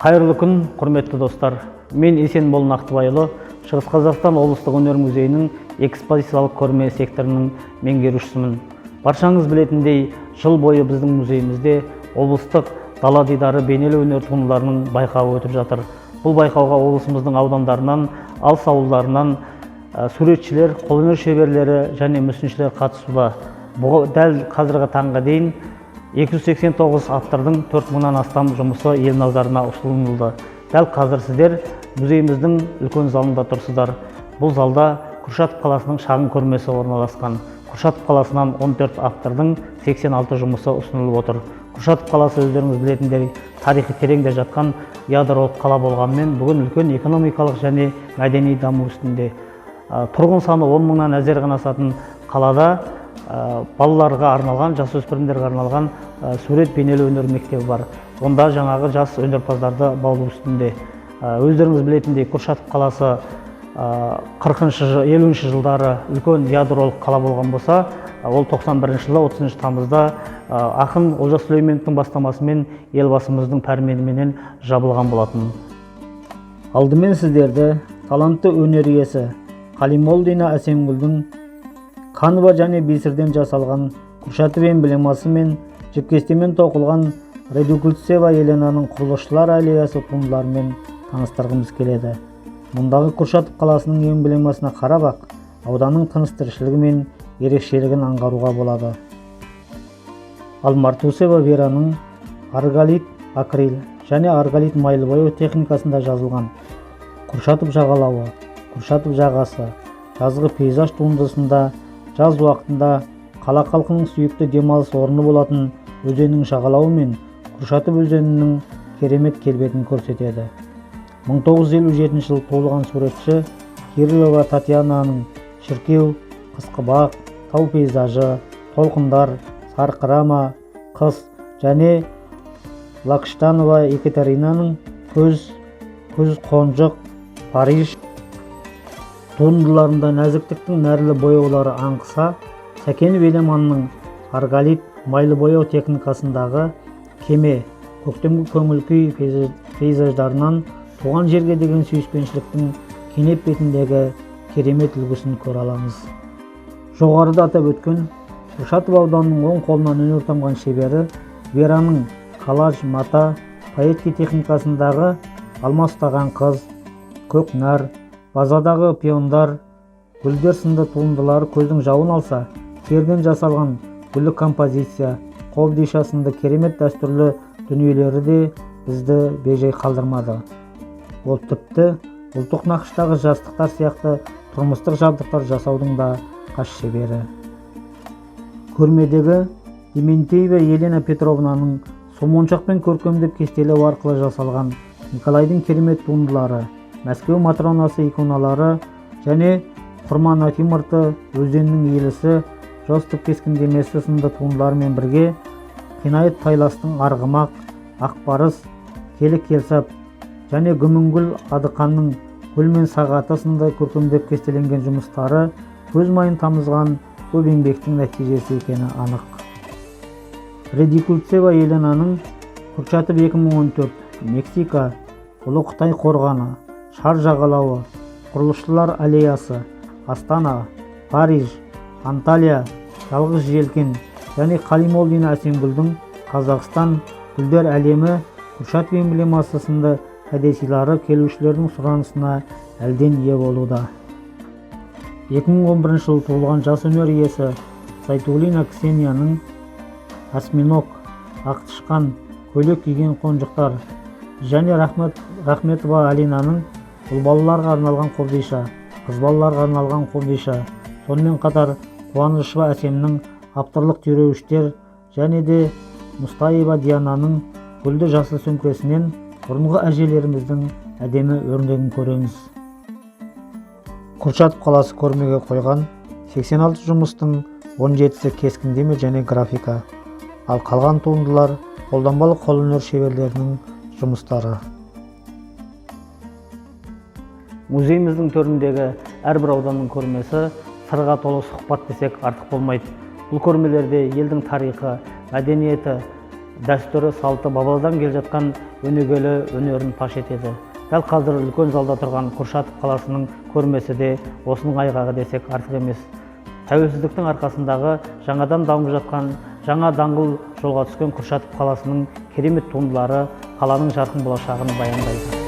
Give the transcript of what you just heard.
Қайырлы күн, құрметті достар. Мен Есенбол Нахдубайлы, Шығыс Қазақстан облыстық өнер музейінің экспозициялық көрме секторының меңгерушісімін. Баршаңыз білетіндей, жыл бойы біздің музейімізде облыстық Дала дидары бейнелі өнер туындыларының байқауы өтіп жатыр. Бұл байқауға облысымыздың аудандарынан, алыс ауылдарынан суретшілер, қолөнер шеберлері және мүсіншілер қатысуда. Дәл қазіргі таңға дейін 289 автордың 4000-нан астам жұмысы ел назарына ұсынылды. Дәл қазір сіздер музейіміздің үлкен залында тұрсыздар. Бұл залда Курчатов қаласының шағын көрмесі орналасқан. Курчатов қаласынан 14 автордың 86 жұмысы ұсынылып отыр. Курчатов қаласы өздеріңіз білетіндей тарихи тереңде жатқан ядролық қала болғанымен, бүгін үлкен экономикалық және мәдени даму үстінде. Тұрғын саны 10.000-нан әзер асатын қалада балаларға арналған, жасөспірімдерге арналған сурет бейнелі өнер мектебі бар. Онда жаңағы жас өнерпаздарды баулу үстінде. Өздеріңіз білетіндей, Курчатов қаласы 40-50 жылдары үлкен ядролық қала болған болса, ол 91 жылы 30 тамызда ақын Олжас Сүлейменовтің бастамасымен елбасымыздың пәрменіменен жабылған болатын. Алдымен сіздерді талантты өнер иесі Қалимолдина Әсемгүлдің қанва және бисерден жасалған Курчатов эмблемасы мен жіпкестемен тоқылған Редукульцева Еленаның құрылысшылар аллеясы туындыларымен таныстырғымыз келеді. Мұндағы Курчатов қаласының эмблемасына қарап-ақ ауданның тыныс-тіршілігі мен ерекшелігін аңғаруға болады. Ал Мартусева Вераның аргалит акрил және аргалит майлы бояу техникасында жазылған Курчатов жағалауы, Курчатов жағасы, жазғы пейзаж туындысында жаз уақытында қала халқының сүйікті демалыс орны болатын өзеннің жағалауы мен Курчатов өзенінің керемет келбетін көрсетеді. 1957 жыл туылған суретші Кириллова Татьянаның шіркеу, қысқыбақ, тау пейзажы, толқындар, сарқырама, қыс және Лакштанова Екатеринаның көз қонжық, Париж туындыларында нәзіктіктің нәрлі бояулары аңқыса, Сәкен Велеманның аргалит майлы бояу техникасындағы кеме, көктемгі көңіл-күй пейзаждарынан туған жерге деген сүйіспеншіліктің кенеп бетіндегі керемет үлгісін көре аламыз. Жоғарыда атап өткен Курчатов ауданының оң қолынан өнер тамған шебері Вераның коллаж, мата, поэтки техникасындағы алма ұстаған қыз, көкнәр, базадағы пиондар, гүлдер сынды туындылары көздің жауын алса, терден жасалған гүлі композиция, қобдиша сынды керемет дәстүрлі дүниелері де бізді бейжай қалдырмады. Ол тіпті ұлттық нақыштағы жастықтар сияқты тұрмыстық жабдықтар жасаудың да қас шебері. Көрмедегі Дементьева Елена Петровнаның сомоншақпен көркемдеп кестелеу арқылы жасалған Николайдың керемет туындылары, Мәскеу Матронасы иконалары және Құрман Атимырты өзеннің елісі, жостық кескіндемесі сынды туындылармен бірге Қинайыт Тайластың арғымақ, ақбарыс, келік келсап және Гүмінгүл Адықанның гүл мен сағаты сынды көркемдеп кестеленген жұмыстары көз майын тамызған көп еңбектің нәтижесі екені анық. Редукульцева Еленаның Курчатов 2014, Мексика, Ұлы Қытай қорғаны, Шар жағалауы, Құрылысшылар аллеясы, Астана, Париж, Анталия, Жалғыз желкен және Қалимолдина Әсемгүлдің Қазақстан, гүлдер әлемі, Курчатов эмблемасы сынды кәдесилары келушілердің сұранысына әлден ие болуда. 2011 жыл туылған жас өнер иесі Зайтулина Ксенияның осьминог, ақтышқан, көйлек киген қонжықтар және Рахметова Алинаның ұл балаларға арналған қобдиша, қыз балаларға арналған қобдиша, сонымен қатар Қуанышева Әсемнің авторлық түйреуіштер және де Мұстаева Диананың гүлді жасыл сөмкесінен бұрынғы әжелеріміздің әдемі өрнегін көреміз. Курчатов қаласы көрмеге қойған 86 жұмыстың 17-сі кескіндеме және графика, ал қалған туындылар қолданбалы қолөнер шеберлерінің жұмыстары. Музейіміздің төріндегі әрбір ауданның көрмесі сырға толы сұхбат десек артық болмайды. Бұл көрмелерде елдің тарихы, мәдениеті, дәстүрі, салты бабадан келе жатқан өнегелі өнерін паш етеді. Дәл қазір үлкен залда тұрған Курчатов қаласының көрмесі де осының айғағы десек артық емес. Тәуелсіздіктің арқасындағы жаңадан дамып жатқан жаңа даңғыл жолға түскен Курчатов қаласының керемет туындылары қаланың жарқын болашағын баяндайды.